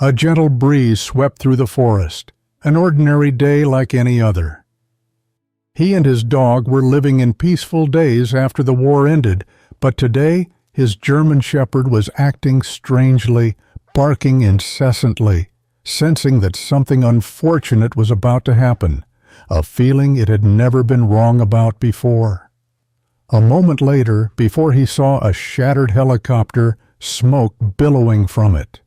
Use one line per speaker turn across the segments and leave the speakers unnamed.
A gentle breeze swept through the forest, an ordinary day like any other. He and his dog were living in peaceful days after the war ended, but today his German shepherd was acting strangely, barking incessantly, sensing that something unfortunate was about to happen, a feeling it had never been wrong about before. A moment later, before he saw a shattered helicopter, smoke billowing from it.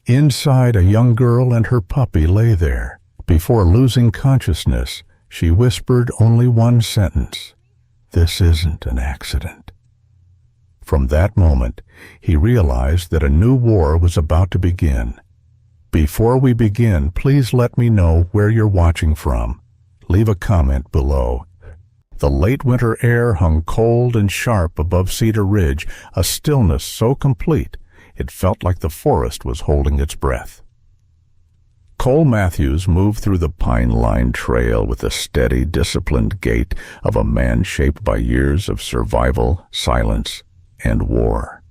Inside, a young girl and her puppy lay there. Before losing consciousness, she whispered only one sentence: "This isn't an accident." From that moment, he realized that a new war was about to begin. Before we begin, please let me know where you're watching from. Leave a comment below. The late winter air hung cold and sharp above Cedar Ridge, a stillness so complete it felt like the forest was holding its breath. Cole Matthews moved through the pine-lined trail with the steady, disciplined gait of a man shaped by years of survival, silence, and war.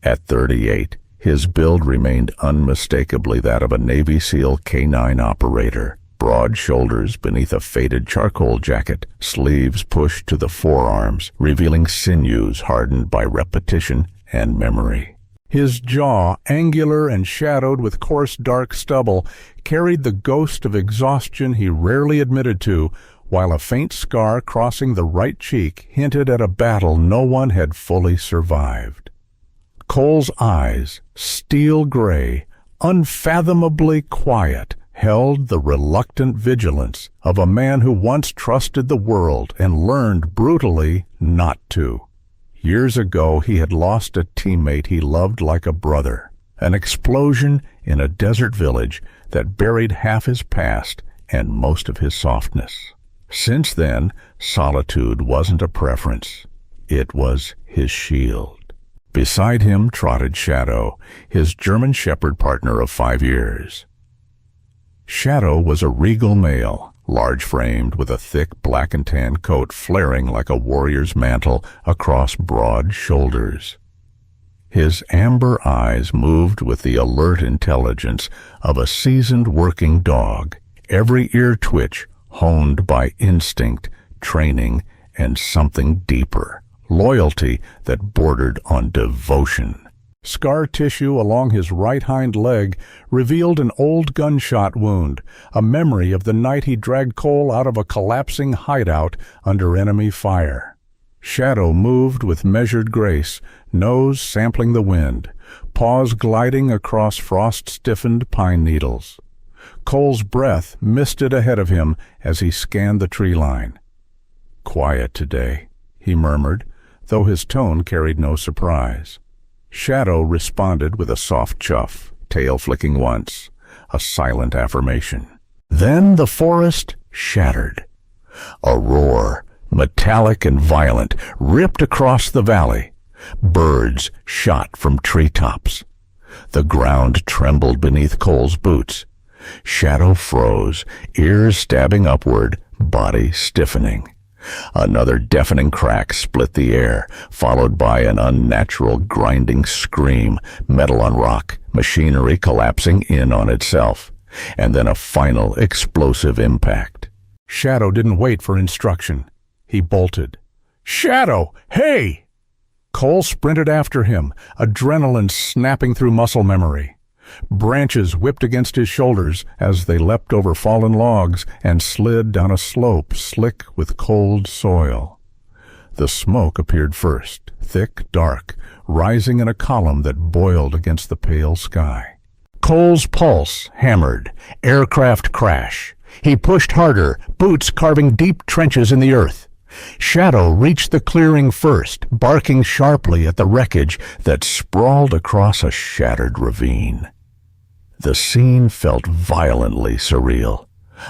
At 38, his build remained unmistakably that of a Navy SEAL K-9 operator. Broad shoulders beneath a faded charcoal jacket, sleeves pushed to the forearms, revealing sinews hardened by repetition and memory. His jaw, angular and shadowed with coarse dark stubble, carried the ghost of exhaustion he rarely admitted to, while a faint scar crossing the right cheek hinted at a battle no one had fully survived. Cole's eyes, steel gray, unfathomably quiet, held the reluctant vigilance of a man who once trusted the world and learned brutally not to. Years ago, he had lost a teammate he loved like a brother, an explosion in a desert village that buried half his past and most of his softness. Since then, solitude wasn't a preference. It was his shield. Beside him trotted Shadow, his German shepherd partner of 5 years. Shadow was a regal male, large-framed with a thick black and tan coat flaring like a warrior's mantle across broad shoulders. His amber eyes moved with the alert intelligence of a seasoned working dog, every ear twitch honed by instinct, training, and something deeper, loyalty that bordered on devotion. Scar tissue along his right hind leg revealed an old gunshot wound, a memory of the night he dragged Cole out of a collapsing hideout under enemy fire. Shadow moved with measured grace, nose sampling the wind, paws gliding across frost-stiffened pine needles. Cole's breath misted ahead of him as he scanned the tree line. "Quiet today," he murmured, though his tone carried no surprise. Shadow responded with a soft chuff, tail flicking once, a silent affirmation. Then the forest shattered. A roar, metallic and violent, ripped across the valley. Birds shot from treetops. The ground trembled beneath Cole's boots. Shadow froze, ears stabbing upward, body stiffening. Another deafening crack split the air, followed by an unnatural grinding scream, metal on rock, machinery collapsing in on itself, and then a final explosive impact. Shadow didn't wait for instruction. He bolted. "Shadow, hey!" Cole sprinted after him, adrenaline snapping through muscle memory. Branches whipped against his shoulders as they leapt over fallen logs and slid down a slope slick with cold soil. The smoke appeared first, thick, dark, rising in a column that boiled against the pale sky. Cole's pulse hammered, aircraft crash. He pushed harder, boots carving deep trenches in the earth. Shadow reached the clearing first, barking sharply at the wreckage that sprawled across a shattered ravine. The scene felt violently surreal.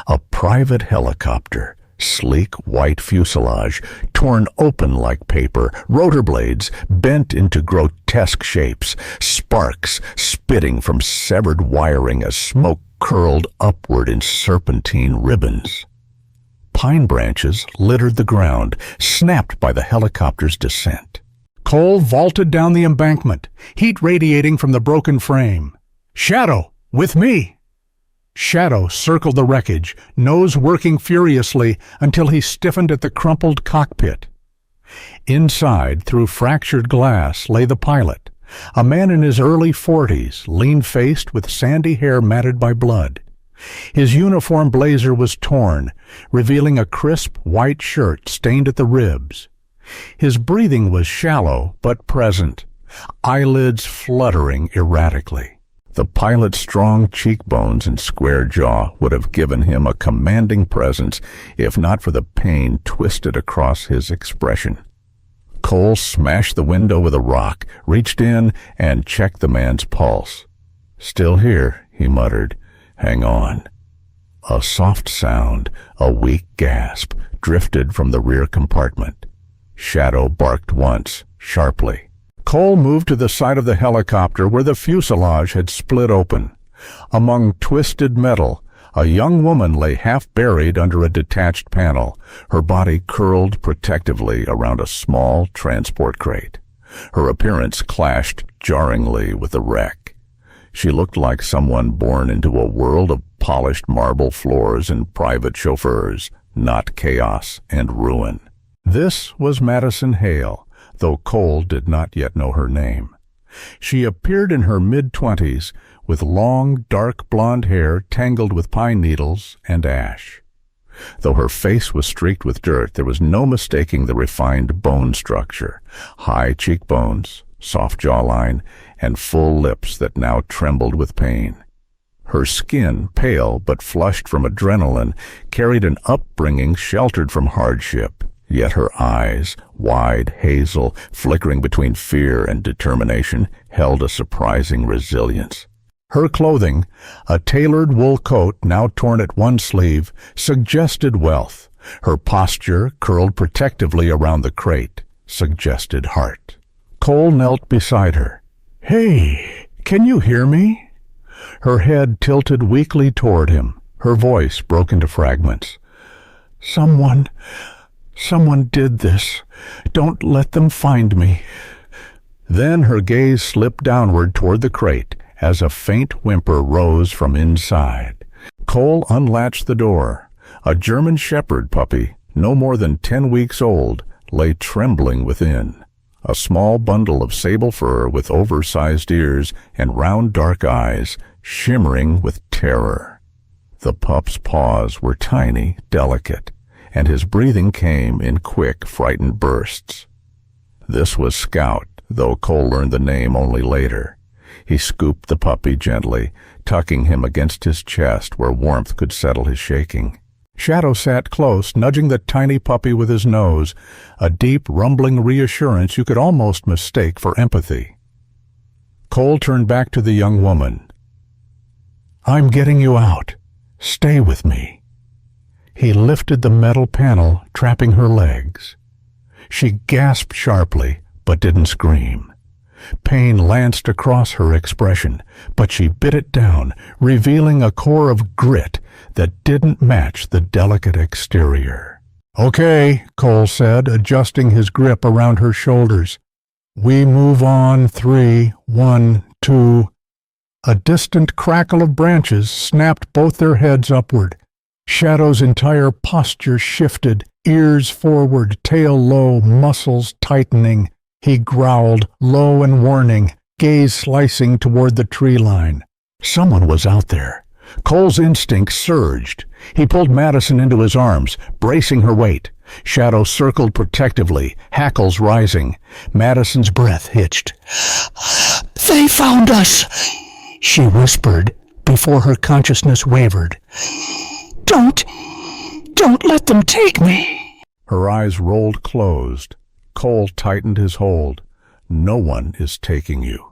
A private helicopter, sleek white fuselage, torn open like paper, rotor blades bent into grotesque shapes, sparks spitting from severed wiring as smoke curled upward in serpentine ribbons. Pine branches littered the ground, snapped by the helicopter's descent. Cole vaulted down the embankment, heat radiating from the broken frame. "Shadow, With me! Shadow circled the wreckage, nose working furiously until he stiffened at the crumpled cockpit. Inside, through fractured glass, lay the pilot, a man in his early 40s, lean-faced with sandy hair matted by blood. His uniform blazer was torn, revealing a crisp white shirt stained at the ribs. His breathing was shallow but present, eyelids fluttering erratically. The pilot's strong cheekbones and square jaw would have given him a commanding presence if not for the pain twisted across his expression. Cole smashed the window with a rock, reached in, and checked the man's pulse. "Still here," he muttered. "Hang on." A soft sound, a weak gasp, drifted from the rear compartment. Shadow barked once, sharply. Cole moved to the side of the helicopter where the fuselage had split open. Among twisted metal, a young woman lay half-buried under a detached panel, her body curled protectively around a small transport crate. Her appearance clashed jarringly with the wreck. She looked like someone born into a world of polished marble floors and private chauffeurs, not chaos and ruin. This was Madison Hale, though Cole did not yet know her name. She appeared in her mid-20s, with long, dark blonde hair tangled with pine needles and ash. Though her face was streaked with dirt, there was no mistaking the refined bone structure, high cheekbones, soft jawline, and full lips that now trembled with pain. Her skin, pale but flushed from adrenaline, carried an upbringing sheltered from hardship. Yet her eyes, wide, hazel, flickering between fear and determination, held a surprising resilience. Her clothing, a tailored wool coat now torn at one sleeve, suggested wealth. Her posture, curled protectively around the crate, suggested heart. Cole knelt beside her. "Hey, can you hear me?" Her head tilted weakly toward him. Her voice broke into fragments. Someone did this. Don't let them find me." Then her gaze slipped downward toward the crate as a faint whimper rose from inside. Cole unlatched the door. A German Shepherd puppy, no more than 10 weeks old, lay trembling within. A small bundle of sable fur with oversized ears and round dark eyes, shimmering with terror. The pup's paws were tiny, delicate, and his breathing came in quick, frightened bursts. This was Scout, though Cole learned the name only later. He scooped the puppy gently, tucking him against his chest where warmth could settle his shaking. Shadow sat close, nudging the tiny puppy with his nose, a deep, rumbling reassurance you could almost mistake for empathy. Cole turned back to the young woman. "I'm getting you out. Stay with me." He lifted the metal panel, trapping her legs. She gasped sharply, but didn't scream. Pain lanced across her expression, but she bit it down, revealing a core of grit that didn't match the delicate exterior. "Okay," Cole said, adjusting his grip around her shoulders. "We move on. 3, 1, 2. A distant crackle of branches snapped both their heads upward. Shadow's entire posture shifted, ears forward, tail low, muscles tightening. He growled, low and warning, gaze slicing toward the tree line. Someone was out there. Cole's instinct surged. He pulled Madison into his arms, bracing her weight. Shadow circled protectively, hackles rising. Madison's breath hitched. "They found us," she whispered before her consciousness wavered. Don't let them take me." Her eyes rolled closed. Cole tightened his hold. "No one is taking you."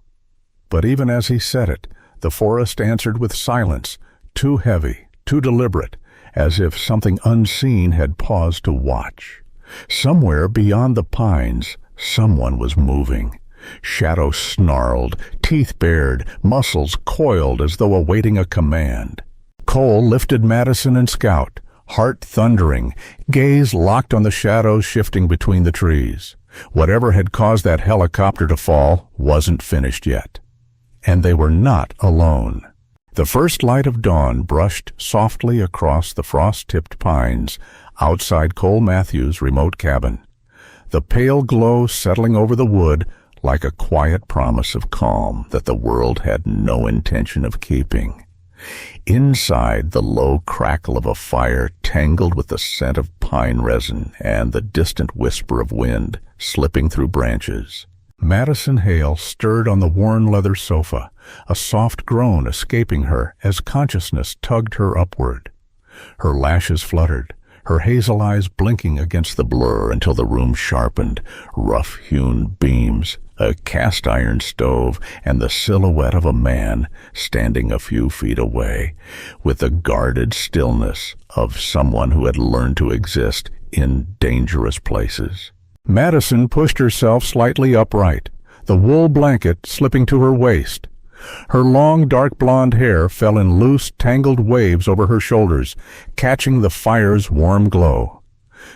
But even as he said it, the forest answered with silence, too heavy, too deliberate, as if something unseen had paused to watch. Somewhere beyond the pines, someone was moving. Shadow snarled, teeth bared, muscles coiled as though awaiting a command. Cole lifted Madison and Scout, heart thundering, gaze locked on the shadows shifting between the trees. Whatever had caused that helicopter to fall wasn't finished yet. And they were not alone. The first light of dawn brushed softly across the frost-tipped pines outside Cole Matthews' remote cabin, the pale glow settling over the wood like a quiet promise of calm that the world had no intention of keeping. Inside, the low crackle of a fire tangled with the scent of pine resin and the distant whisper of wind slipping through branches. Madison Hale stirred on the worn leather sofa, a soft groan escaping her as consciousness tugged her upward. Her lashes fluttered, her hazel eyes blinking against the blur until the room sharpened, rough-hewn beams, a cast-iron stove, and the silhouette of a man standing a few feet away, with the guarded stillness of someone who had learned to exist in dangerous places. Madison pushed herself slightly upright, the wool blanket slipping to her waist. Her long, dark blonde hair fell in loose, tangled waves over her shoulders, catching the fire's warm glow.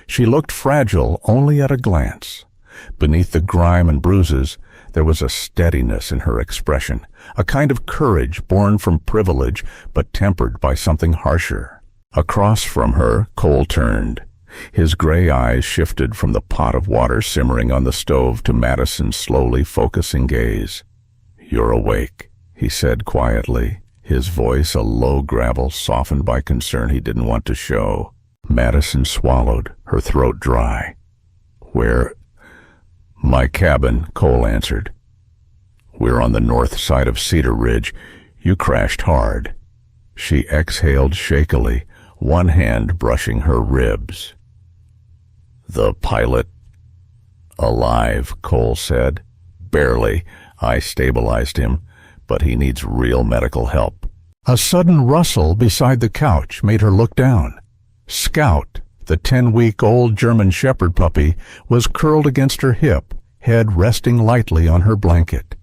She looked fragile only at a glance. Beneath the grime and bruises, there was a steadiness in her expression, a kind of courage born from privilege but tempered by something harsher. Across from her, Cole turned. His gray eyes shifted from the pot of water simmering on the stove to Madison's slowly focusing gaze. "You're awake," he said quietly, his voice a low gravel softened by concern he didn't want to show. Madison swallowed, her throat dry. "Where?" "My cabin," Cole answered. "We're on the north side of Cedar Ridge. You crashed hard." She exhaled shakily, one hand brushing her ribs. "The pilot?" "Alive," Cole said. "Barely. I stabilized him, but he needs real medical help." A sudden rustle beside the couch made her look down. Scout, the 10-week-old German Shepherd puppy, was curled against her hip, head resting lightly on her blanket.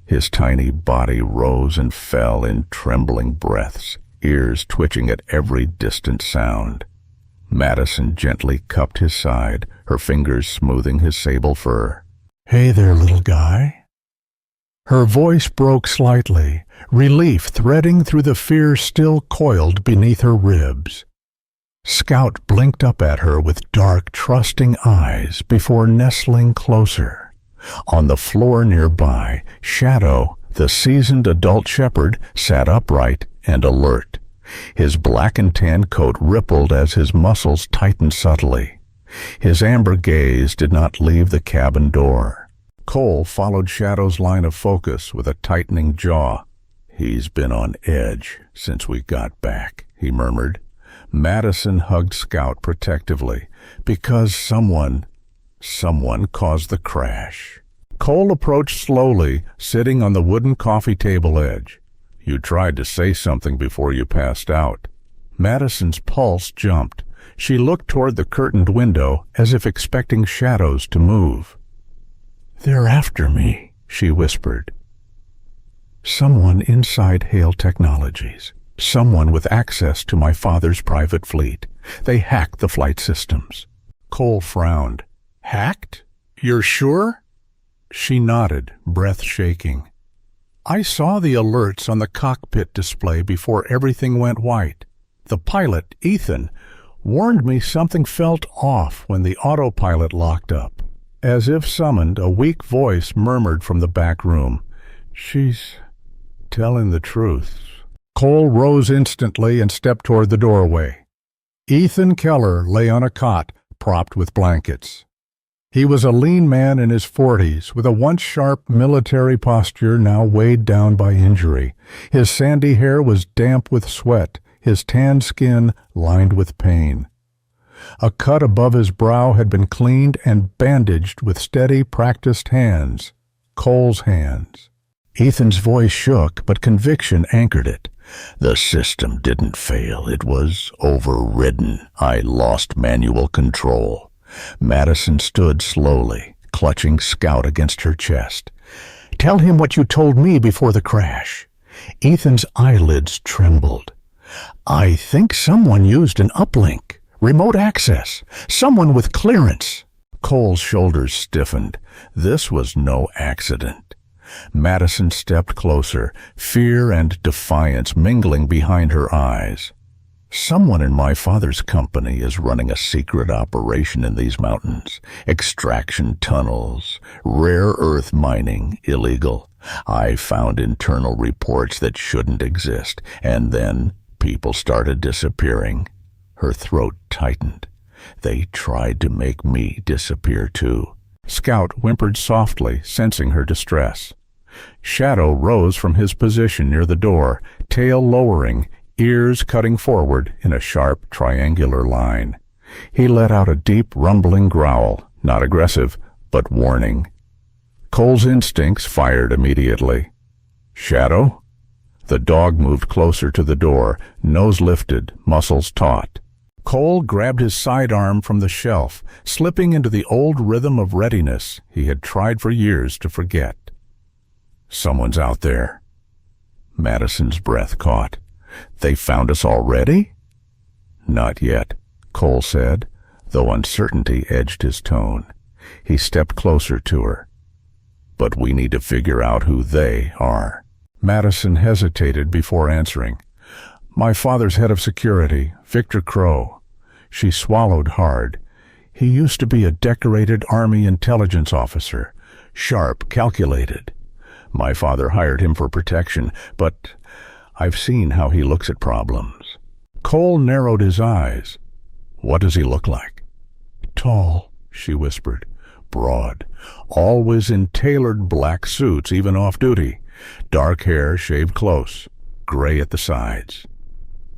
His tiny body rose and fell in trembling breaths, ears twitching at every distant sound. Madison gently cupped his side, her fingers smoothing his sable fur. "Hey there, little guy." Her voice broke slightly, relief threading through the fear still coiled beneath her ribs. Scout blinked up at her with dark, trusting eyes before nestling closer. On the floor nearby, Shadow, the seasoned adult shepherd, sat upright and alert. His black and tan coat rippled as his muscles tightened subtly. His amber gaze did not leave the cabin door. Cole followed Shadow's line of focus with a tightening jaw. "He's been on edge since we got back," he murmured. Madison hugged Scout protectively, because someone caused the crash. Cole approached slowly, sitting on the wooden coffee table edge. "You tried to say something before you passed out." Madison's pulse jumped. She looked toward the curtained window as if expecting shadows to move. "They're after me," she whispered. "Someone inside Hale Technologies. Someone with access to my father's private fleet. They hacked the flight systems." Cole frowned. "Hacked? You're sure?" She nodded, breath shaking. "I saw the alerts on the cockpit display before everything went white. The pilot, Ethan, warned me something felt off when the autopilot locked up." As if summoned, a weak voice murmured from the back room. "She's telling the truth." Cole rose instantly and stepped toward the doorway. Ethan Keller lay on a cot, propped with blankets. He was a lean man in his 40s, with a once sharp military posture now weighed down by injury. His sandy hair was damp with sweat, his tanned skin lined with pain. A cut above his brow had been cleaned and bandaged with steady, practiced hands. Cole's hands. Ethan's voice shook, but conviction anchored it. "The system didn't fail. It was overridden. I lost manual control." Madison stood slowly, clutching Scout against her chest. "Tell him what you told me before the crash." Ethan's eyelids trembled. "I think someone used an uplink. Remote access. Someone with clearance." Cole's shoulders stiffened. This was no accident. Madison stepped closer, fear and defiance mingling behind her eyes. Someone in my father's company is running a secret operation in these mountains. Extraction tunnels, rare earth mining, illegal. I found internal reports that shouldn't exist, and then people started disappearing. Her throat tightened. They tried to make me disappear too. Scout whimpered softly, sensing her distress. Shadow rose from his position near the door, tail lowering, ears cutting forward in a sharp triangular line. He let out a deep rumbling growl, not aggressive, but warning. Cole's instincts fired immediately. Shadow? The dog moved closer to the door, nose lifted, muscles taut. Cole grabbed his sidearm from the shelf, slipping into the old rhythm of readiness he had tried for years to forget. Someone's out there. Madison's breath caught. They found us already? Not yet, Cole said, though uncertainty edged his tone. He stepped closer to her. But we need to figure out who they are. Madison hesitated before answering. My father's head of security, Victor Crow. She swallowed hard. He used to be a decorated Army intelligence officer, sharp, calculated. My father hired him for protection, but I've seen how he looks at problems. Cole narrowed his eyes. What does he look like? Tall, she whispered. Broad, always in tailored black suits, even off-duty. Dark hair shaved close, gray at the sides.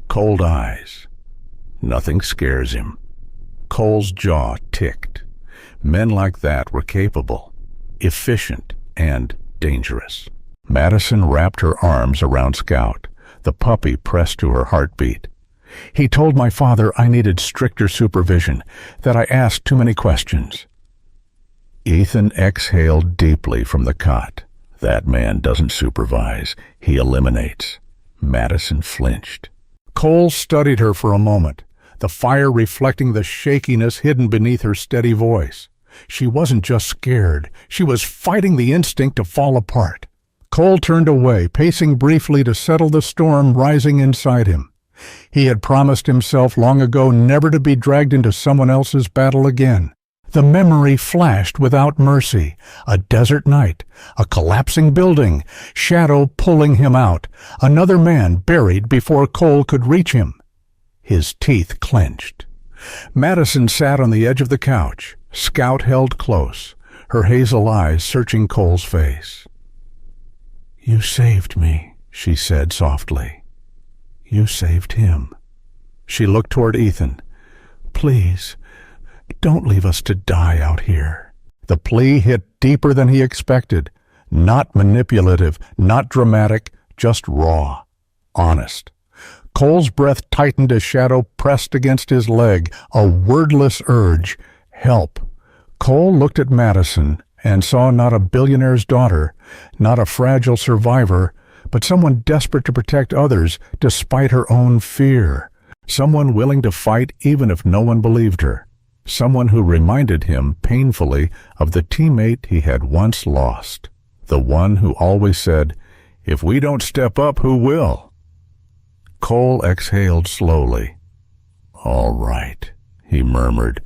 Cold eyes. Nothing scares him. Cole's jaw ticked. Men like that were capable, efficient, and dangerous. Madison wrapped her arms around Scout. The puppy pressed to her heartbeat. He told my father I needed stricter supervision, that I asked too many questions. Ethan exhaled deeply from the cot. That man doesn't supervise. He eliminates. Madison flinched. Cole studied her for a moment, the fire reflecting the shakiness hidden beneath her steady voice. She wasn't just scared. She was fighting the instinct to fall apart. Cole turned away, pacing briefly to settle the storm rising inside him. He had promised himself long ago never to be dragged into someone else's battle again. The memory flashed without mercy. A desert night, a collapsing building, Shadow pulling him out, another man buried before Cole could reach him. His teeth clenched. Madison sat on the edge of the couch, Scout held close, her hazel eyes searching Cole's face. You saved me, she said softly. You saved him. She looked toward Ethan. Please, don't leave us to die out here. The plea hit deeper than he expected. Not manipulative, not dramatic, just raw, honest. Cole's breath tightened as Shadow pressed against his leg, a wordless urge. Help. Cole looked at Madison and saw not a billionaire's daughter, not a fragile survivor, but someone desperate to protect others despite her own fear. Someone willing to fight even if no one believed her. Someone who reminded him painfully of the teammate he had once lost. The one who always said, "If we don't step up, who will?" Cole exhaled slowly. "All right," he murmured.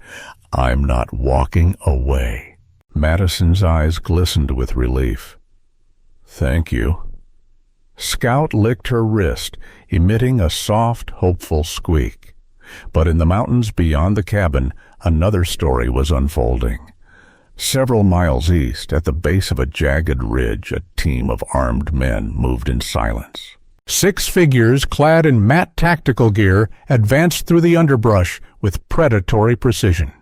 "I'm not walking away." Madison's eyes glistened with relief. "Thank you." Scout licked her wrist, emitting a soft, hopeful squeak. But in the mountains beyond the cabin, another story was unfolding. Several miles east, at the base of a jagged ridge, a team of armed men moved in silence. 6 figures clad in matte tactical gear advanced through the underbrush with predatory precision.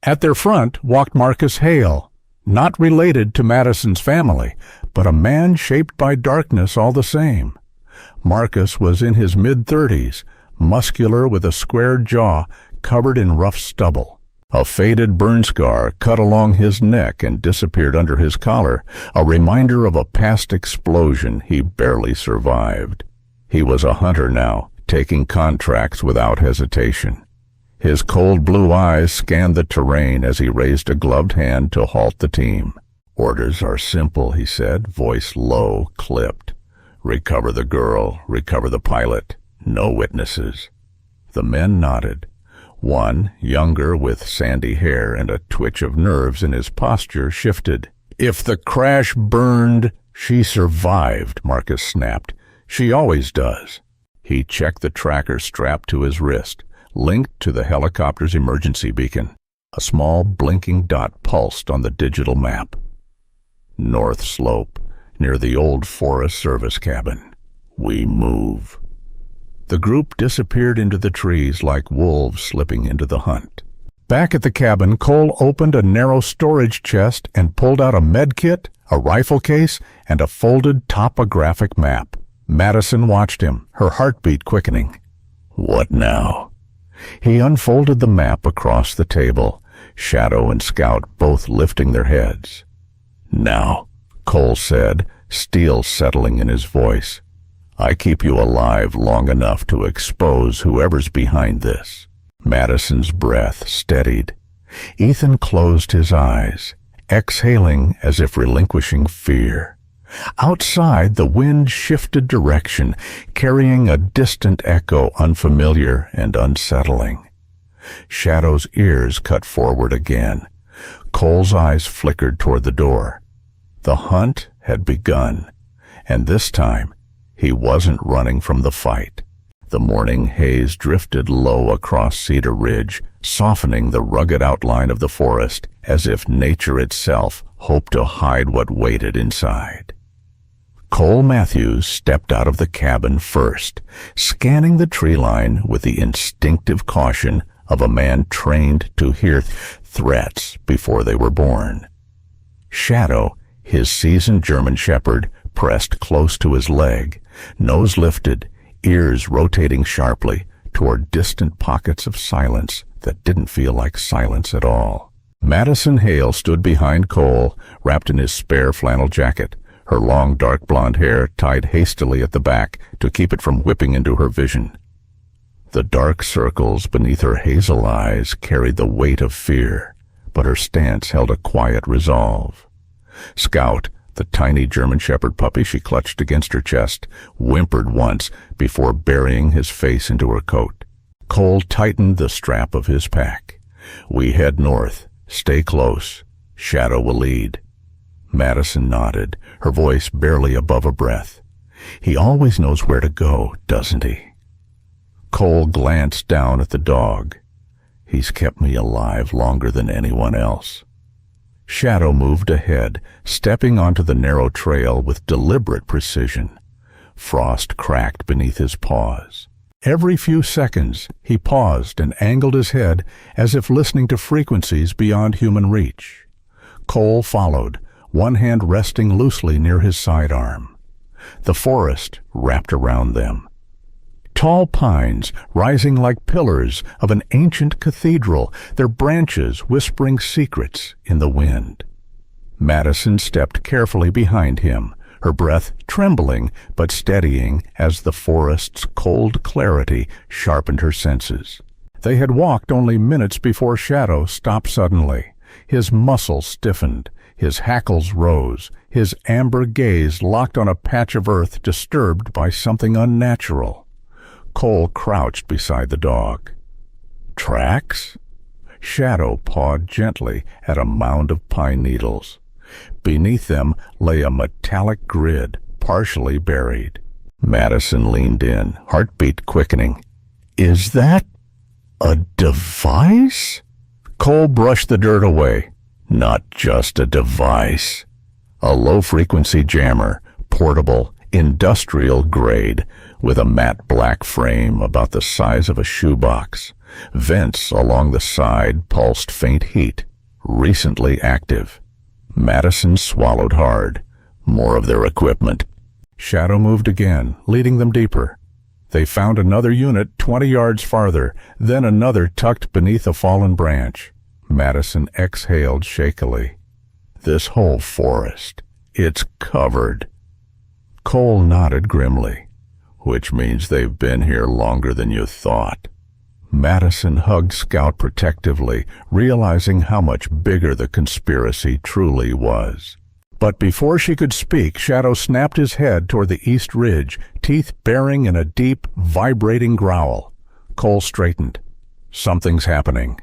At their front walked Marcus Hale, not related to Madison's family, but a man shaped by darkness all the same. Marcus was in his mid-30s, muscular with a squared jaw covered in rough stubble. A faded burn scar cut along his neck and disappeared under his collar, a reminder of a past explosion he barely survived. He was a hunter now, taking contracts without hesitation. His cold blue eyes scanned the terrain as he raised a gloved hand to halt the team.
"Orders are simple," he said, voice low, clipped. "Recover the girl, recover the pilot. No witnesses." The men nodded. One, younger, with sandy hair and a twitch of nerves in his posture, shifted. "If the crash burned, she survived," Marcus snapped. "She always does." He checked the tracker strapped to his wrist, linked to the helicopter's emergency beacon. A small blinking dot pulsed on the digital map. North Slope, near the old Forest Service cabin. "We move." The group disappeared into the trees like wolves slipping into the hunt. Back at the cabin, Cole opened a narrow storage chest and pulled out a med kit, a rifle case, and a folded topographic map. Madison watched him, her heartbeat quickening. "What now?" He unfolded the map across the table, Shadow and Scout both lifting their heads. "Now," Cole said, steel settling in his voice, "I keep you alive long enough to expose whoever's behind this." Madison's breath steadied. Ethan closed his eyes, exhaling as if relinquishing fear. Outside, the wind shifted direction, carrying a distant echo unfamiliar and unsettling. Shadow's ears cut forward again. Cole's eyes flickered toward the door. The hunt had begun, and this time he wasn't running from the fight. The morning haze drifted low across Cedar Ridge, softening the rugged outline of the forest as if nature itself hoped to hide what waited inside. Cole Matthews stepped out of the cabin first, scanning the tree line with the instinctive caution of a man trained to hear threats before they were born. Shadow, his seasoned German shepherd, pressed close to his leg, nose lifted, ears rotating sharply toward distant pockets of silence that didn't feel like silence at all. Madison Hale stood behind Cole, wrapped in his spare flannel jacket, her long dark blonde hair tied hastily at the back to keep it from whipping into her vision. The dark circles beneath her hazel eyes carried the weight of fear, but her stance held a quiet resolve. Scout, the tiny German shepherd puppy she clutched against her chest, whimpered once before burying his face into her coat. Cole tightened the strap of his pack. "We head north. Stay close. Shadow will lead." Madison nodded, her voice barely above a breath. "He always knows where to go, doesn't he?" Cole glanced down at the dog. "He's kept me alive longer than anyone else." Shadow moved ahead, stepping onto the narrow trail with deliberate precision. Frost cracked beneath his paws. Every few seconds, he paused and angled his head as if listening to frequencies beyond human reach. Cole followed, one hand resting loosely near his sidearm. The forest wrapped around them. Tall pines rising like pillars of an ancient cathedral, their branches whispering secrets in the wind. Madison stepped carefully behind him, her breath trembling but steadying as the forest's cold clarity sharpened her senses. They had walked only minutes before Shadow stopped suddenly. His muscles stiffened, his hackles rose, his amber gaze locked on a patch of earth disturbed by something unnatural. Cole crouched beside the dog. "Tracks?" Shadow pawed gently at a mound of pine needles. Beneath them lay a metallic grid, partially buried. Madison leaned in, heartbeat quickening. "Is that a device?" Cole brushed the dirt away. "Not just a device. A low-frequency jammer, portable, industrial grade, with a matte black frame about the size of a shoebox. Vents along the side pulsed faint heat, recently active." Madison swallowed hard. More of their equipment. Shadow moved again, leading them deeper. They found another unit 20 yards farther, then another tucked beneath a fallen branch. Madison exhaled shakily. "This whole forest, it's covered." Cole nodded grimly. "Which means they've been here longer than you thought." Madison hugged Scout protectively, realizing how much bigger the conspiracy truly was.
But before she could speak, Shadow snapped his head toward the east ridge, teeth baring in a deep, vibrating growl. Cole straightened. Something's happening.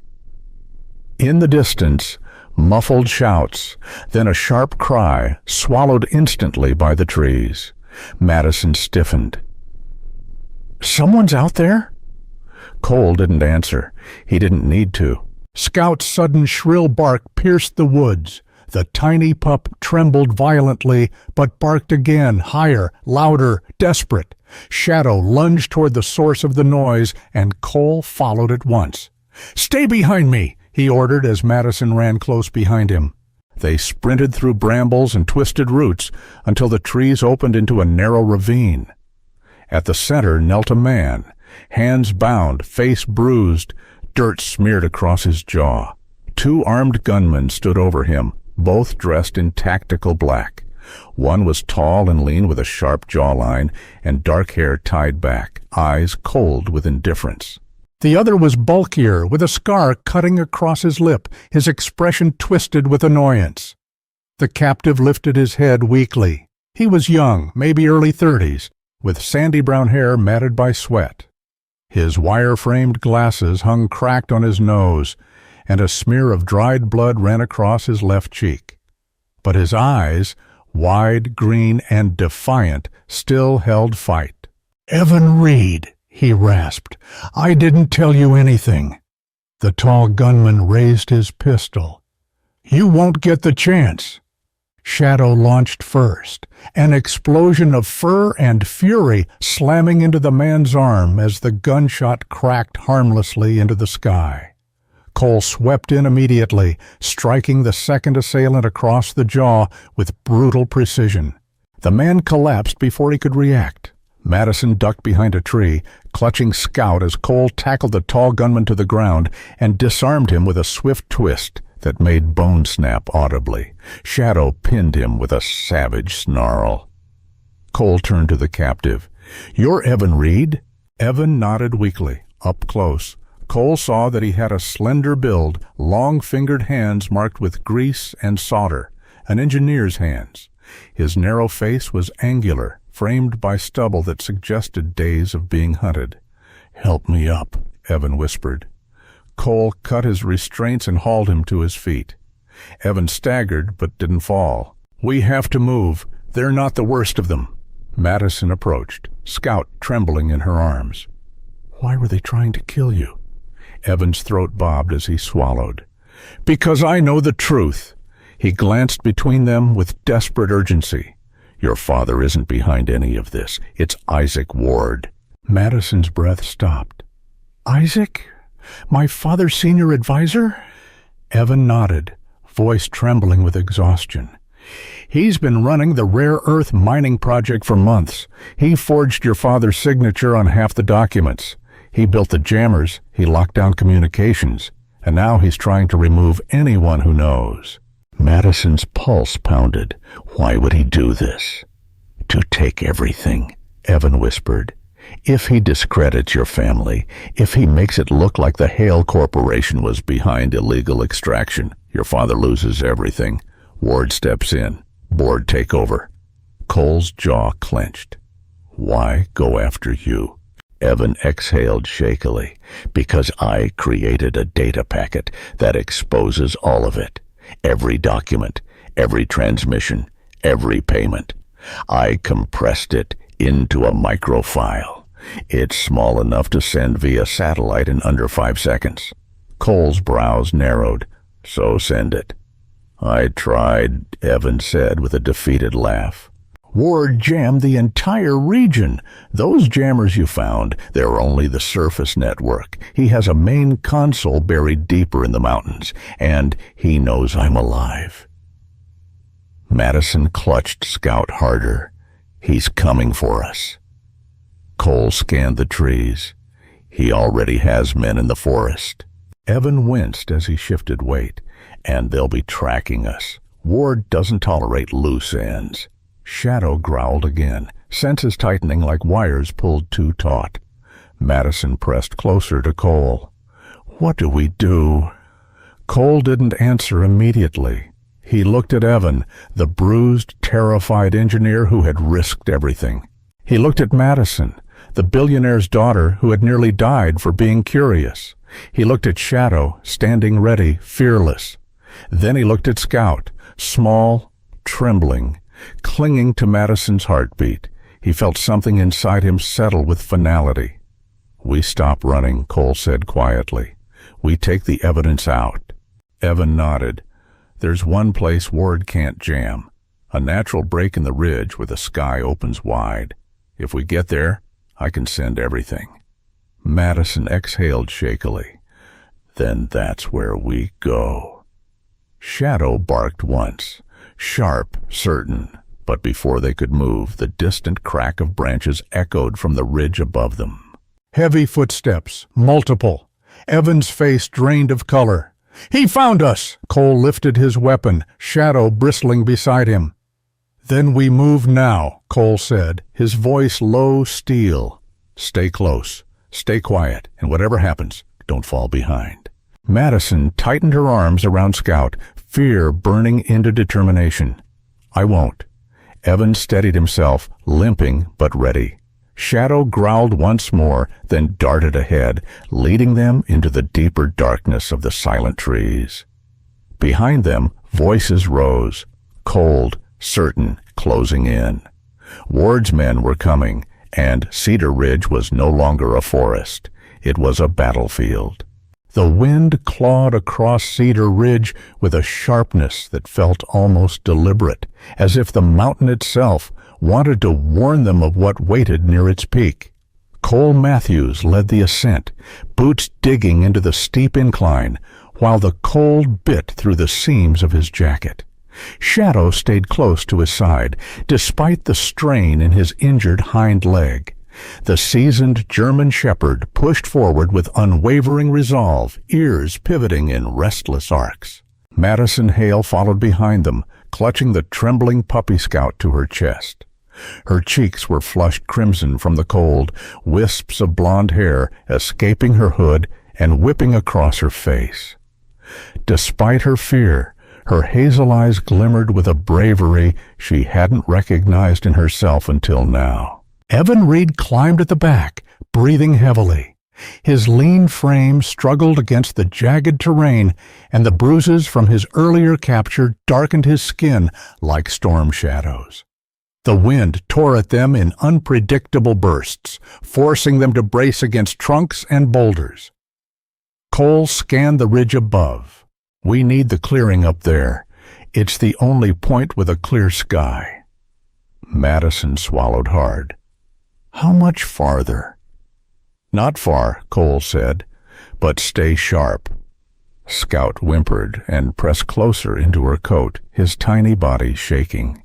In the distance, muffled shouts, then a sharp cry, swallowed instantly by the trees. Madison stiffened. "Someone's out there?" Cole didn't answer. He didn't need to. Scout's sudden shrill bark pierced the woods. The tiny pup trembled violently, but barked again, higher, louder, desperate. Shadow lunged toward the source of the noise, and Cole followed at once. "Stay behind me!" he ordered as Madison ran close behind him. They sprinted through brambles and twisted roots until the trees opened into a narrow ravine. At the center knelt a man, hands bound, face bruised, dirt smeared across his jaw. Two armed gunmen stood over him, both dressed in tactical black. One was tall and lean with a sharp jawline and dark hair tied back, eyes cold with indifference. The other was bulkier, with a scar cutting across his lip, his expression twisted with annoyance. The captive lifted his head weakly. He was young, maybe early 30s, with sandy brown hair matted by sweat. His wire-framed glasses hung cracked on his nose, and a smear of dried blood ran across his left cheek. But his eyes, wide, green, and defiant, still held fight. "Evan Reed," he rasped. "I didn't tell you anything." The tall gunman raised his pistol. "You won't get the chance." Shadow launched first, an explosion of fur and fury slamming into the man's arm as the gunshot cracked harmlessly into the sky. Cole swept in immediately, striking the second assailant across the jaw with brutal precision. The man collapsed before he could react. Madison ducked behind a tree, clutching Scout as Cole tackled the tall gunman to the ground and disarmed him with a swift twist that made bone snap audibly. Shadow pinned him with a savage snarl. Cole turned to the captive. "You're Evan Reed?" Evan nodded weakly, up close. Cole saw that he had a slender build, long-fingered hands marked with grease and solder, an engineer's hands. His narrow face was angular, framed by stubble that suggested days of being hunted. "Help me up," Evan whispered. Cole cut his restraints and hauled him to his feet. Evan staggered but didn't fall. "We have to move. They're not the worst of them." Madison approached, Scout trembling in her arms. "Why were they trying to kill you?" Evan's throat bobbed as he swallowed. "Because I know the truth." He glanced between them with desperate urgency. "Your father isn't behind any of this. It's Isaac Ward." Madison's breath stopped. "Isaac? My father's senior advisor?" Evan nodded, voice trembling with exhaustion. "He's been running the rare earth mining project for months. He forged your father's signature on half the documents. He built the jammers, he locked down communications, and now he's trying to remove anyone who knows." Madison's pulse pounded. "Why would he do this?" "To take everything," Evan whispered. "If he discredits your family, if he makes it look like the Hale Corporation was behind illegal extraction, your father loses everything. Ward steps in. Board takeover." Cole's jaw clenched. "Why go after you?" Evan exhaled shakily. "Because I created a data packet that exposes all of it. Every document, every transmission, every payment. I compressed it into a microfile. It's small enough to send via satellite in under 5 seconds." Cole's brows narrowed. "So send it." "I tried," Evan said with a defeated laugh. "Ward jammed the entire region. Those jammers you found, they're only the surface network. He has a main console buried deeper in the mountains, and he knows I'm alive." Madison clutched Scout harder. "He's coming for us." Cole scanned the trees. "He already has men in the forest." Evan winced as he shifted weight. "And they'll be tracking us. Ward doesn't tolerate loose ends." Shadow growled again, senses tightening like wires pulled too taut. Madison pressed closer to Cole. "What do we do?" Cole didn't answer immediately.
He looked at Evan, the bruised, terrified engineer who had risked everything. He looked at Madison, the billionaire's daughter who had nearly died for being curious. He looked at Shadow, standing ready, fearless. Then he looked at Scout, small, trembling, clinging to Madison's heartbeat. He felt something inside him settle with finality. "We stop running," Cole said quietly. "We take the evidence out." Evan nodded. "There's one place Ward can't jam. A natural break in the ridge where the sky opens wide. If we get there, I can send everything." Madison exhaled shakily. "Then that's where we go." Shadow barked once, sharp, certain, but before they could move, the distant crack of branches echoed from the ridge above them.
Heavy footsteps, multiple. Evan's face drained of color. "He found us!" Cole lifted his weapon, Shadow bristling beside him. "Then we move now," Cole said, his voice low steel. "Stay close, stay quiet, and whatever happens, don't fall behind." Madison tightened her arms around Scout, fear burning into determination. "I won't." Evan steadied himself, limping but ready. Shadow growled once more, then darted ahead, leading them into the deeper darkness of the silent trees. Behind them, voices rose, cold, certain, closing in. Ward's men were coming, and Cedar Ridge was no longer a forest. It was a battlefield. The wind clawed across Cedar Ridge with a sharpness that felt almost deliberate, as if the mountain itself wanted to warn them of what waited near its peak. Cole Matthews led the ascent, boots digging into the steep incline, while the cold bit through the seams of his jacket. Shadow stayed close to his side, despite the strain in his injured hind leg. The seasoned German shepherd pushed forward with unwavering resolve, ears pivoting in restless arcs. Madison Hale followed behind them, clutching the trembling puppy Scout to her chest. Her cheeks were flushed crimson from the cold, wisps of blonde hair escaping her hood and whipping across her face. Despite her fear, her hazel eyes glimmered with a bravery she hadn't recognized in herself until now. Evan Reed climbed at the back, breathing heavily. His lean frame struggled against the jagged terrain, and the bruises from his earlier capture darkened his skin like storm shadows. The wind tore at them in unpredictable bursts, forcing them to brace against trunks and boulders. Cole scanned the ridge above. "We need the clearing up there. It's the only point with a clear sky." Madison swallowed hard. "How much farther?" "Not far," Cole said, "but stay sharp." Scout whimpered and pressed closer into her coat, his tiny body shaking.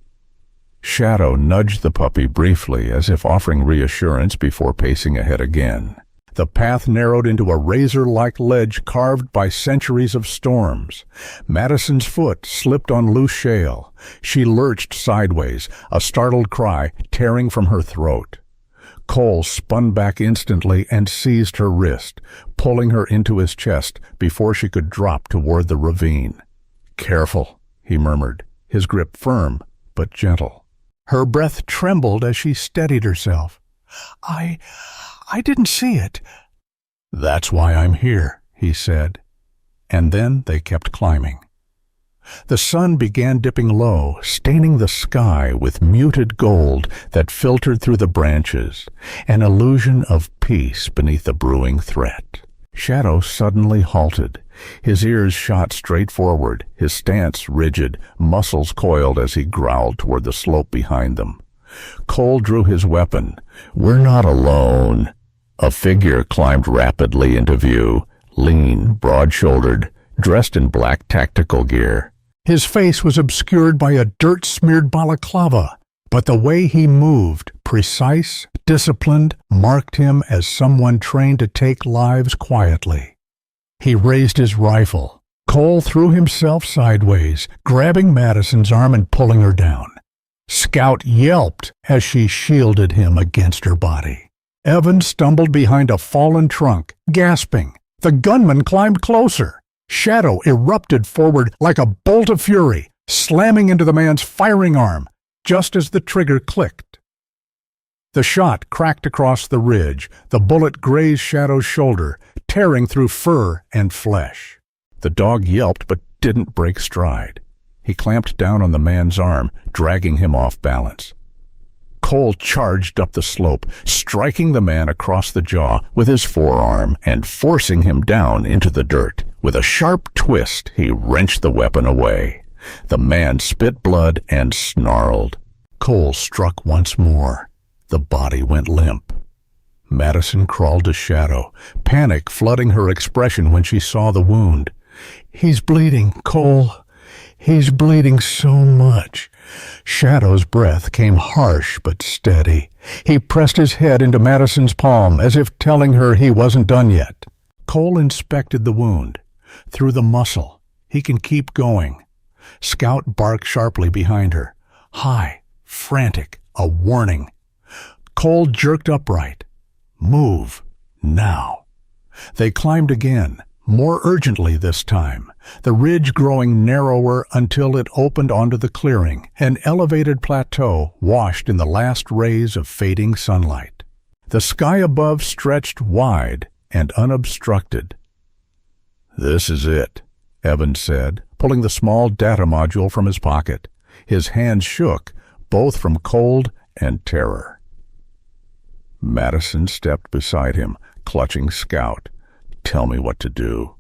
Shadow nudged the puppy briefly, as if offering reassurance before pacing ahead again. The path narrowed into a razor-like ledge carved by centuries of storms. Madison's foot slipped on loose shale. She lurched sideways, a startled cry tearing from her throat. Cole spun back instantly and seized her wrist, pulling her into his chest before she could drop toward the ravine. "Careful," he murmured, his grip firm but gentle. Her breath trembled as she steadied herself. I didn't see it." "That's why I'm here," he said. And then they kept climbing. The sun began dipping low, staining the sky with muted gold that filtered through the branches, an illusion of peace beneath the brewing threat. Shadow suddenly halted. His ears shot straight forward, his stance rigid, muscles coiled as he growled toward the slope behind them. Cole drew his weapon. "We're not alone." A figure climbed rapidly into view, lean, broad-shouldered, dressed in black tactical gear. His face was obscured by a dirt-smeared balaclava, but the way he moved, precise, disciplined, marked him as someone trained to take lives quietly. He raised his rifle. Cole threw himself sideways, grabbing Madison's arm and pulling her down. Scout yelped as she shielded him against her body. Evan stumbled behind a fallen trunk, gasping. The gunman climbed closer. Shadow erupted forward like a bolt of fury, slamming into the man's firing arm just as the trigger clicked. The shot cracked across the ridge. The bullet grazed Shadow's shoulder, tearing through fur and flesh. The dog yelped but didn't break stride. He clamped down on the man's arm, dragging him off balance. Cole charged up the slope, striking the man across the jaw with his forearm and forcing him down into the dirt. With a sharp twist, he wrenched the weapon away. The man spit blood and snarled. Cole struck once more. The body went limp. Madison crawled to Shadow, panic flooding her expression when she saw the wound. "He's bleeding, Cole. He's bleeding so much." Shadow's breath came harsh but steady. He pressed his head into Madison's palm as if telling her he wasn't done yet. Cole inspected the wound. Through the muscle, he can keep going. Scout barked sharply behind her. High, frantic, a warning. Cole jerked upright. Move, now. They climbed again, more urgently this time, the ridge growing narrower until it opened onto the clearing, an elevated plateau washed in the last rays of fading sunlight. The sky above stretched wide and unobstructed. "This is it," Evans said, pulling the small data module from his pocket. His hands shook, both from cold and terror. Madison stepped beside him, clutching Scout. "Tell me what to do."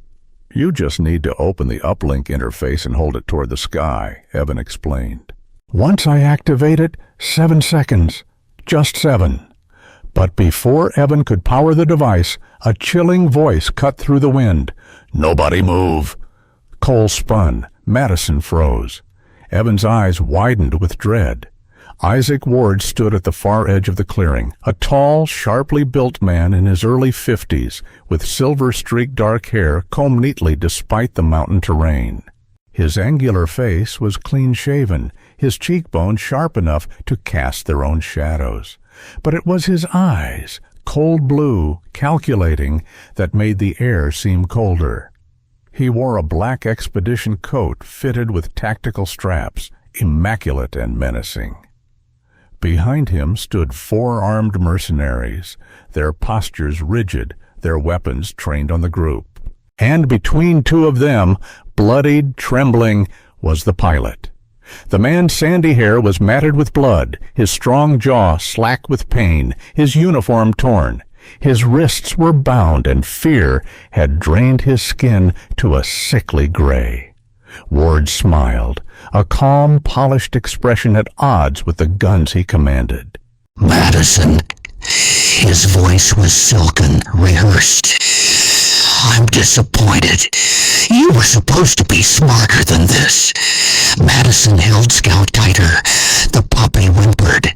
"You just need to open the uplink interface and hold it toward the sky," Evan explained. "Once I activate it, 7 seconds. Just 7. But before Evan could power the device, a chilling voice cut through the wind. "Nobody move." Cole spun. Madison froze. Evan's eyes widened with dread. Isaac Ward stood at the far edge of the clearing, a tall, sharply built man in his early 50s, with silver-streaked dark hair combed neatly despite the mountain terrain. His angular face was clean-shaven, his cheekbones sharp enough to cast their own shadows. But it was his eyes, cold blue, calculating, that made the air seem colder. He wore a black expedition coat fitted with tactical straps, immaculate and menacing. Behind him stood 4 armed mercenaries, their postures rigid, their weapons trained on the group. And between 2 of them, bloodied, trembling, was the pilot. The man's sandy hair was matted with blood, his strong jaw slack with pain, his uniform torn. His wrists were bound, and fear had drained his skin to a sickly gray. Ward smiled, a calm, polished expression at odds with the guns he commanded.
"Madison." His voice was silken, rehearsed. "I'm disappointed. You were supposed to be smarter than this." Madison held Scout tighter. The puppy whimpered.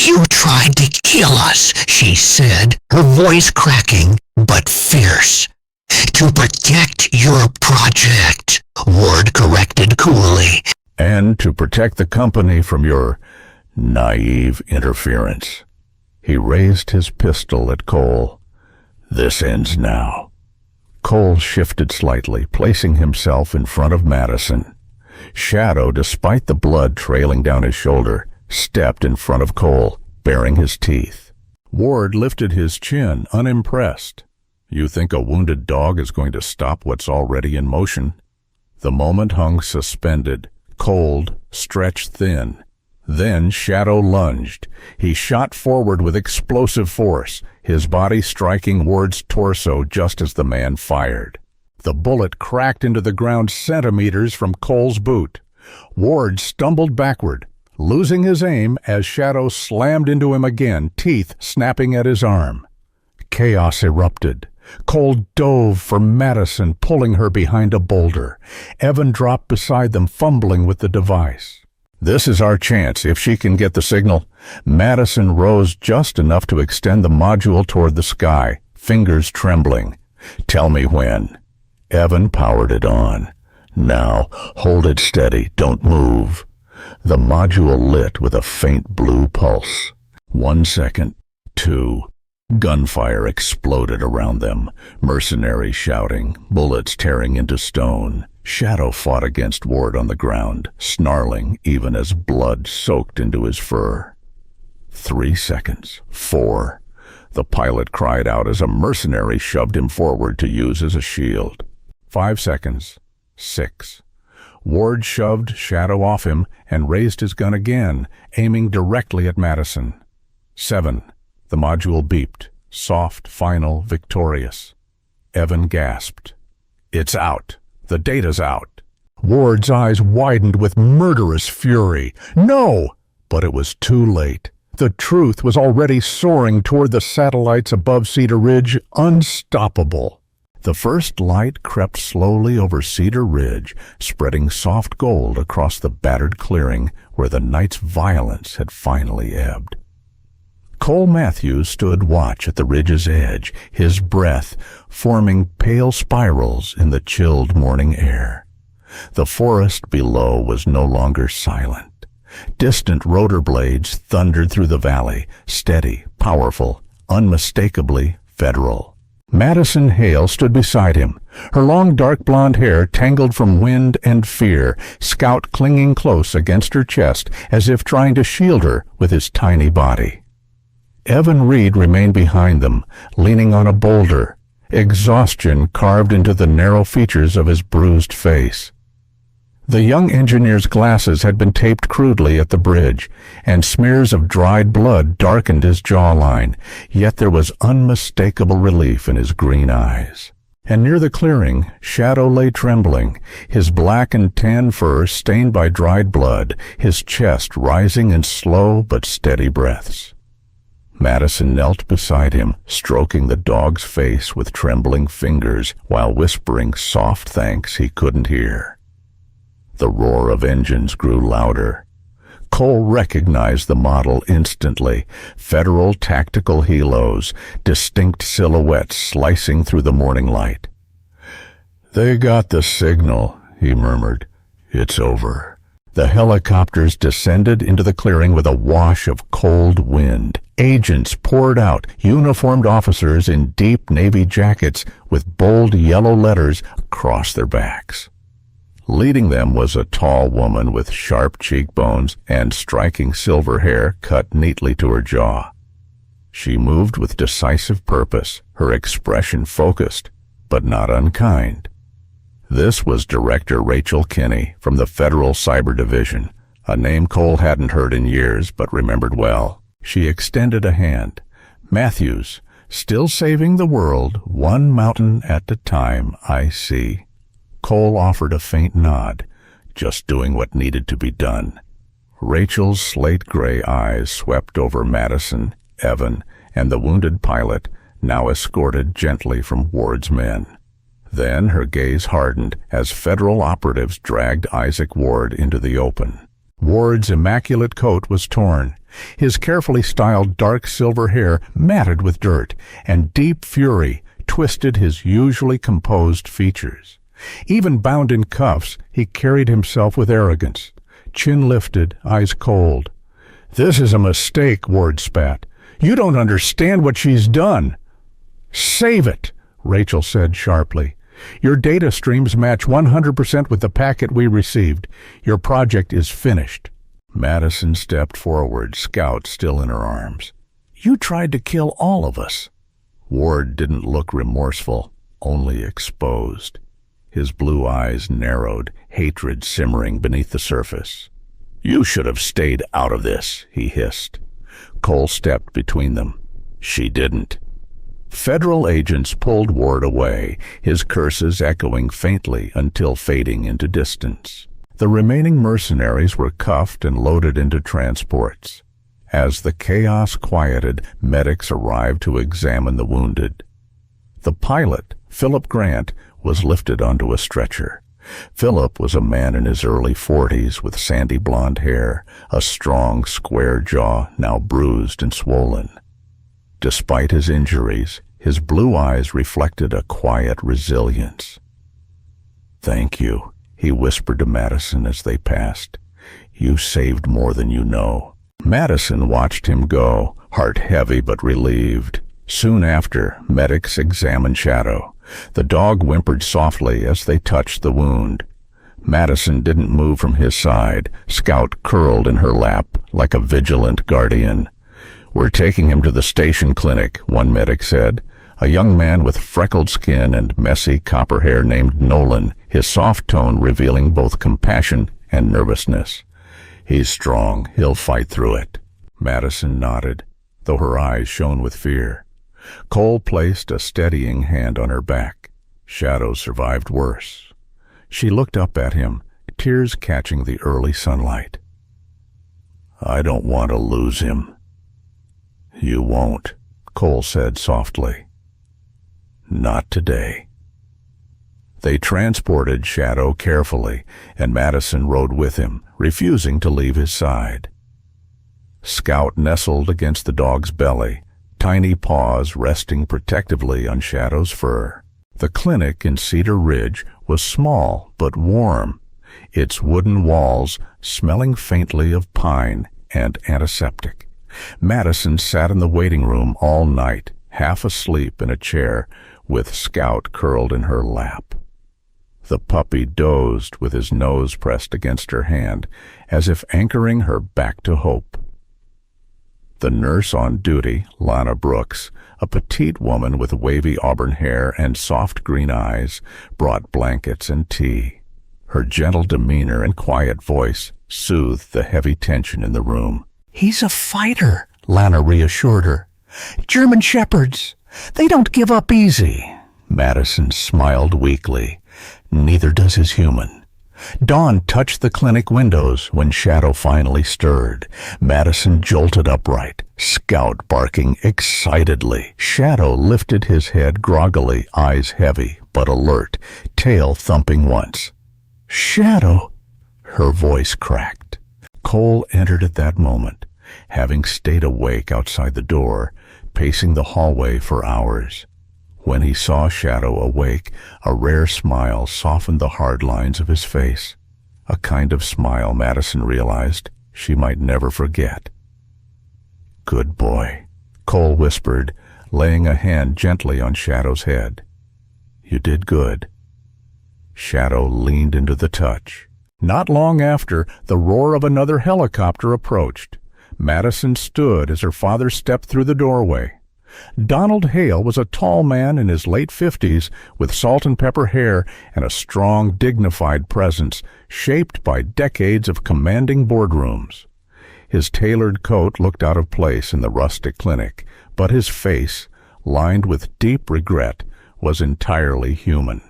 "You tried to kill us," she said, her voice cracking, but fierce. "To protect your project," Ward corrected coolly.
"And to protect the company from your naive interference." He raised his pistol at Cole. "This ends now." Cole shifted slightly, placing himself in front of Madison. Shadow, despite the blood trailing down his shoulder, stepped in front of Cole, baring his teeth. Ward lifted his chin, unimpressed. "You think a wounded dog is going to stop what's already in motion?" The moment hung suspended, cold, stretched thin. Then Shadow lunged. He shot forward with explosive force, his body striking Ward's torso just as the man fired. The bullet cracked into the ground centimeters from Cole's boot. Ward stumbled backward, losing his aim as Shadow slammed into him again, teeth snapping at his arm. Chaos erupted. Cole dove for Madison, pulling her behind a boulder. Evan dropped beside them, fumbling with the device. "This is our chance, if she can get the signal." Madison rose just enough to extend the module toward the sky, fingers trembling. "Tell me when." Evan powered it on. "Now, hold it steady, don't move." The module lit with a faint blue pulse. 1 second, 2. Gunfire exploded around them, mercenaries shouting, bullets tearing into stone. Shadow fought against Ward on the ground, snarling even as blood soaked into his fur. 3 seconds. 4. The pilot cried out as a mercenary shoved him forward to use as a shield. 5 seconds. 6. Ward shoved Shadow off him and raised his gun again, aiming directly at Madison. 7. The module beeped, soft, final, victorious. Evan gasped. "It's out. The data's out."
Ward's eyes widened with murderous fury. No! But it was too late. The truth was already soaring toward the satellites above Cedar Ridge, unstoppable.
The first light crept slowly over Cedar Ridge, spreading soft gold across the battered clearing where the night's violence had finally ebbed. Cole Matthews stood watch at the ridge's edge, his breath forming pale spirals in the chilled morning air. The forest below was no longer silent. Distant rotor blades thundered through the valley, steady, powerful, unmistakably federal. Madison Hale stood beside him, her long dark blonde hair tangled from wind and fear, Scout clinging close against her chest as if trying to shield her with his tiny body. Evan Reed remained behind them, leaning on a boulder, exhaustion carved into the narrow features of his bruised face. The young engineer's glasses had been taped crudely at the bridge, and smears of dried blood darkened his jawline, yet there was unmistakable relief in his green eyes. And near the clearing, Shadow lay trembling, his black and tan fur stained by dried blood, his chest rising in slow but steady breaths. Madison knelt beside him, stroking the dog's face with trembling fingers while whispering soft thanks he couldn't hear. The roar of engines grew louder. Cole recognized the model instantly. Federal tactical helos, distinct silhouettes slicing through the morning light. "They got the signal," he murmured. "It's over." The helicopters descended into the clearing with a wash of cold wind. Agents poured out, uniformed officers in deep navy jackets with bold yellow letters across their backs. Leading them was a tall woman with sharp cheekbones and striking silver hair cut neatly to her jaw. She moved with decisive purpose, her expression focused, but not unkind. This was Director Rachel Kinney from the Federal Cyber Division, a name Cole hadn't heard in years but remembered well. She extended a hand. "Matthews, still saving the world, one mountain at a time, I see." Cole offered a faint nod, just doing what needed to be done. Rachel's slate-gray eyes swept over Madison, Evan, and the wounded pilot, now escorted gently from Ward's men. Then her gaze hardened as federal operatives dragged Isaac Ward into the open. Ward's immaculate coat was torn, his carefully styled dark silver hair matted with dirt, and deep fury twisted his usually composed features. Even bound in cuffs, he carried himself with arrogance, chin lifted, eyes cold. "This is a mistake," Ward spat. "You don't understand what she's done." "Save it," Rachel said sharply. "Your data streams match 100% with the packet we received. Your project is finished." Madison stepped forward, Scout still in her arms. "You tried to kill all of us." Ward didn't look remorseful, only exposed. His blue eyes narrowed, hatred simmering beneath the surface. "You should have stayed out of this," he hissed. Cole stepped between them. "She didn't." Federal agents pulled Ward away, his curses echoing faintly until fading into distance. The remaining mercenaries were cuffed and loaded into transports. As the chaos quieted, medics arrived to examine the wounded. The pilot, Philip Grant, was lifted onto a stretcher. Philip was a man in his early 40s with sandy blonde hair, a strong, square jaw now bruised and swollen. Despite his injuries, his blue eyes reflected a quiet resilience. "Thank you," he whispered to Madison as they passed. "You saved more than you know." Madison watched him go, heart heavy but relieved. Soon after, medics examined Shadow. The dog whimpered softly as they touched the wound. Madison didn't move from his side. Scout curled in her lap like a vigilant guardian. "We're taking him to the station clinic," one medic said. A young man with freckled skin and messy copper hair named Nolan, his soft tone revealing both compassion and nervousness. "He's strong. He'll fight through it." Madison nodded, though her eyes shone with fear. Cole placed a steadying hand on her back. Shadow survived worse. She looked up at him, tears catching the early sunlight. "I don't want to lose him." "You won't," Cole said softly. "Not today." They transported Shadow carefully, and Madison rode with him, refusing to leave his side. Scout nestled against the dog's belly, tiny paws resting protectively on Shadow's fur. The clinic in Cedar Ridge was small but warm, its wooden walls smelling faintly of pine and antiseptic. Madison sat in the waiting room all night, half asleep in a chair, with Scout curled in her lap. The puppy dozed with his nose pressed against her hand, as if anchoring her back to hope. The nurse on duty, Lana Brooks, a petite woman with wavy auburn hair and soft green eyes, brought blankets and tea. Her gentle demeanor and quiet voice soothed the heavy tension in the room.
"He's a fighter," Lana reassured her. "German shepherds, they don't give up easy."
Madison smiled weakly. "Neither does his human." Dawn touched the clinic windows when Shadow finally stirred. Madison jolted upright, Scout barking excitedly. Shadow lifted his head groggily, eyes heavy but alert, tail thumping once. "Shadow!" Her voice cracked. Cole entered at that moment, having stayed awake outside the door, pacing the hallway for hours. When he saw Shadow awake, a rare smile softened the hard lines of his face, a kind of smile Madison realized she might never forget. "Good boy," Cole whispered, laying a hand gently on Shadow's head. "You did good." Shadow leaned into the touch. Not long after, the roar of another helicopter approached. Madison stood as her father stepped through the doorway. Donald Hale was a tall man in his late 50s with salt and pepper hair and a strong, dignified presence shaped by decades of commanding boardrooms. His tailored coat looked out of place in the rustic clinic, but his face, lined with deep regret, was entirely human.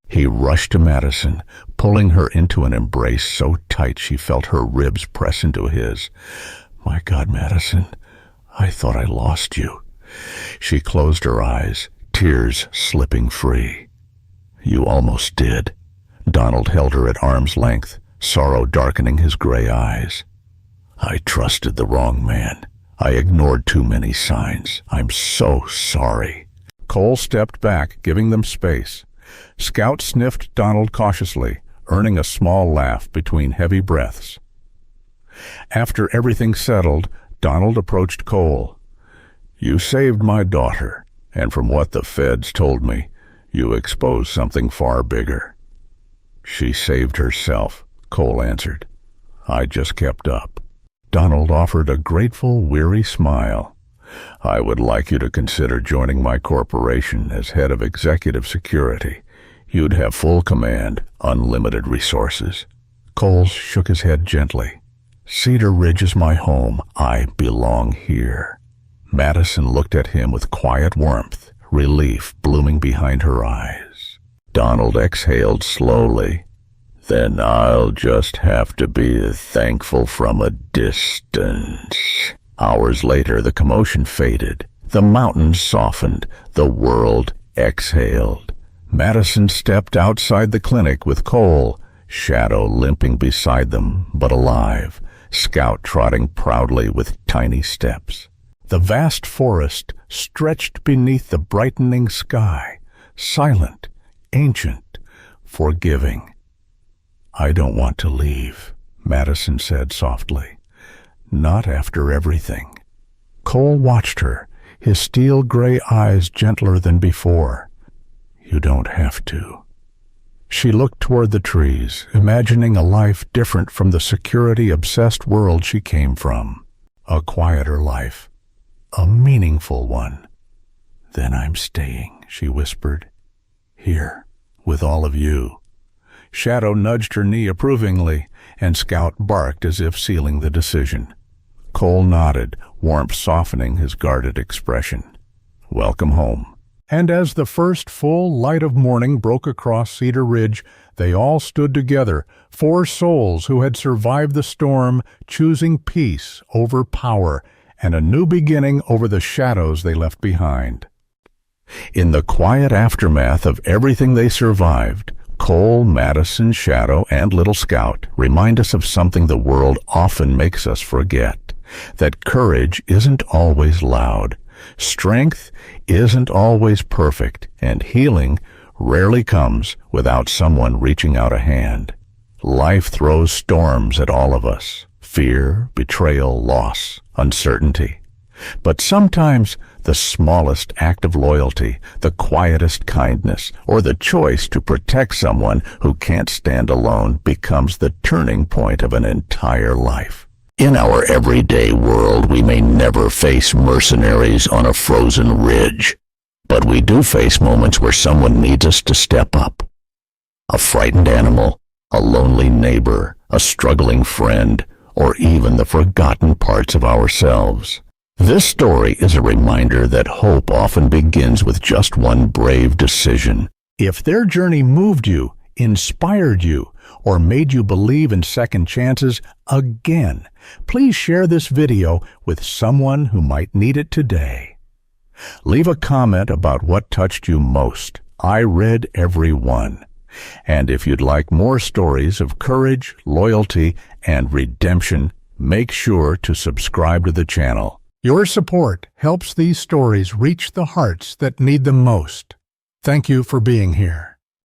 He rushed to Madison, pulling her into an embrace so tight she felt her ribs press into his. "My God, Madison, I thought I lost you." She closed her eyes, tears slipping free. "You almost did." Donald held her at arm's length, sorrow darkening his gray eyes. "I trusted the wrong man. I ignored too many signs. I'm so sorry." Cole stepped back, giving them space. Scout sniffed Donald cautiously, earning a small laugh between heavy breaths. After everything settled, Donald approached Cole. "You saved my daughter, and from what the feds told me, you exposed something far bigger." "She saved herself," Cole answered. "I just kept up." Donald offered a grateful, weary smile. "I would like you to consider joining my corporation as head of executive security. You'd have full command, unlimited resources." Cole shook his head gently. "Cedar Ridge is my home. I belong here." Madison looked at him with quiet warmth, relief blooming behind her eyes. Donald exhaled slowly. "Then I'll just have to be thankful from a distance." Hours later, the commotion faded. The mountains softened. The world exhaled. Madison stepped outside the clinic with Cole, Shadow limping beside them, but alive, Scout trotting proudly with tiny steps. The vast forest stretched beneath the brightening sky, silent, ancient, forgiving. "I don't want to leave," Madison said softly. "Not after everything." Cole watched her, his steel-gray eyes gentler than before. "You don't have to." She looked toward the trees, imagining a life different from the security-obsessed world she came from. A quieter life. A meaningful one. "Then I'm staying," she whispered. "Here, with all of you." Shadow nudged her knee approvingly, and Scout barked as if sealing the decision. Cole nodded, warmth softening his guarded expression. "Welcome home."
And as the first full light of morning broke across Cedar Ridge, they all stood together, 4 souls who had survived the storm, choosing peace over power and a new beginning over the shadows they left behind.
In the quiet aftermath of everything they survived, Cole, Madison, Shadow, and Little Scout remind us of something the world often makes us forget, that courage isn't always loud, strength isn't always perfect, and healing rarely comes without someone reaching out a hand. Life throws storms at all of us: fear, betrayal, loss, uncertainty. But sometimes the smallest act of loyalty, the quietest kindness, or the choice to protect someone who can't stand alone becomes the turning point of an entire life. In our everyday world, we may never face mercenaries on a frozen ridge, but we do face moments where someone needs us to step up. A frightened animal, a lonely neighbor, a struggling friend, or even the forgotten parts of ourselves. This story is a reminder that hope often begins with just one brave decision.
If their journey moved you, inspired you, or made you believe in second chances again, please share this video with someone who might need it today. Leave a comment about what touched you most. I read every one. And if you'd like more stories of courage, loyalty, and redemption, make sure to subscribe to the channel. Your support helps these stories reach the hearts that need them most. Thank you for being here.